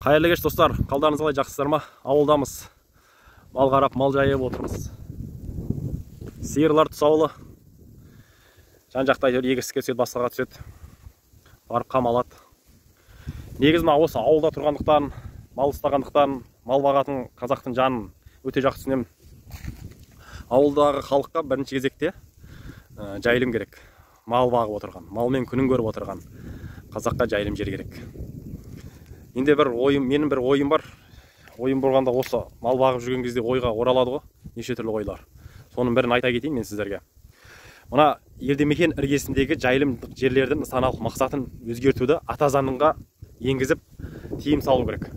Қайырлы кеш достар, қалдарыңыз қалай, жақсыздар ма? Ауылдамыз. Мал қарап, мал жайып отырмыз. Сиырлар тұсаулы. Жан-жақта егістікке түседі, басқаға түседі. Барып қамалады. Негіз осы ауылда тұрғандықтан, мал ұстағандықтан, мал бағатын қазақтың жанын өте жақсы түсінемін. Ауылдағы халыққа бірінші кезекте жайылым керек. Мал бағып отырған, малмен күнін көріп отырған қазаққа жайылым жер керек. Енді менің бір ойым бар. Ойым болғанда осы мал бағып жүрген кезде ойға оралады ғой, неше түрлі ойлар. Соның бірін айта кетейін мен сіздерге. Мына елді мекен іргесіндегі жайылымдық жерлердің нысаналық мақсатын өзгертуді ата заңға енгізіп, тиым салу керек.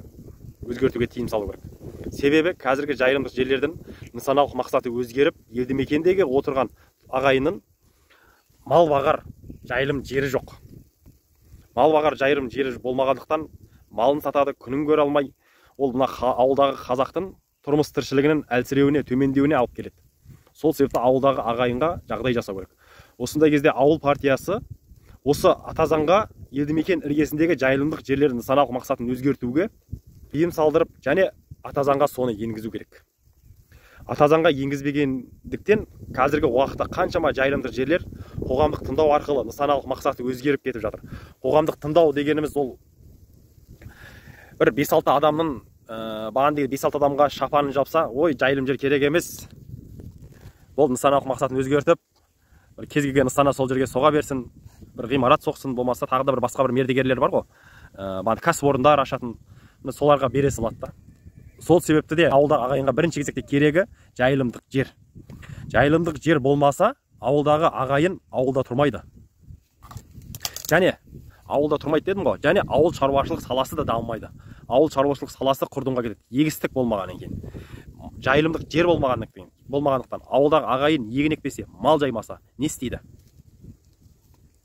Өзгертуге тиым салу керек. Себебі қазіргі жайылымдық жерлердің нысаналық мақсаты өзгеріп, елді мекендегі отырған ағайынның мал бағар жайылым жері жоқ. Мал бағар жайылым жері болмағандықтан малын сатады, күнін көре алмай, ол мына ауылдағы қазақтың тұрмыс тіршілігінің әлсіреуіне, төмендеуіне алып келеді. Сол себепті ауылдағы ағайынға жағдай жасау керек. Осындай кезде ауыл партиясы осы ата заңға елді мекен іргесіндегі жайылымдық жерлердің нысаналық мақсатын өзгертуге тыйым салдырып, және ата заңға соны енгізу керек. Ата заңға енгізбегендіктен қазіргі уақытта қаншама жайылымдық жерлер қоғамдық тыңдау арқылы нысаналық мақсаты өзгеріп кетіп жатыр. Қоғамдық тыңдау дегеніміз ол бір 5-6 адамның баған деген 5-6 адамға шапанын жапса, ой, жайылым жер керек емес. Ол нысаналық мақсатын өзгертіп, бір кез келген нысана сол жерге соға берсін, бір ғимарат соқсын, болмаса тағы да бір басқа бір мердігерлер бар ғой. Кәсіпорындар ашатын, соларға бере салады да. Сол себепті де ауылдағы ағайынға бірінші кезекте керегі жайылымдық жер. Жайылымдық жер болмаса, ауылдағы ағайын ауылда тұрмайды. Және ауылда тұрмайды дедім ғой. Және ауыл шаруашылық саласы да дамымайды. Ауыл шаруашылық саласы құрдымға кетеді. Егістік болмағаннан кейін, жайылымдық жер болмағандықтан ауылдағы ағайын егін екпесе, мал жаймаса, не істейді?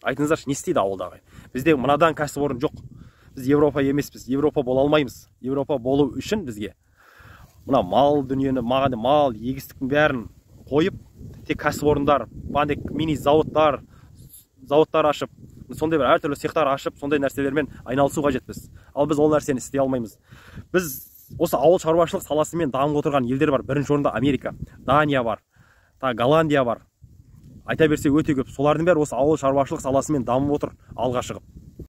Айтыңыздаршы, не істейді ауылдағы? Бізде мынадан кәсіпорын жоқ. Біз Европа емеспіз, Европа бола алмаймыз. Европа болу үшін бізге мына мал дүниені, мал, егістіктің бәрін қойып, тек кәсіпорындар, мини заводтар ашып, сондай бір әртүрлі цехтар ашып, сондай нәрселермен айналысу қажетпіз. Ал біз ол нәрсені істей алмаймыз. Біз осы ауыл шаруашылық саласымен дамып отырған елдер бар. Бірінші орында Америка, Дания бар, Голландия бар. Айта берсе өте көп. Солардың бәрі осы ауыл шаруашылық саласымен дамып отыр, алға шығып.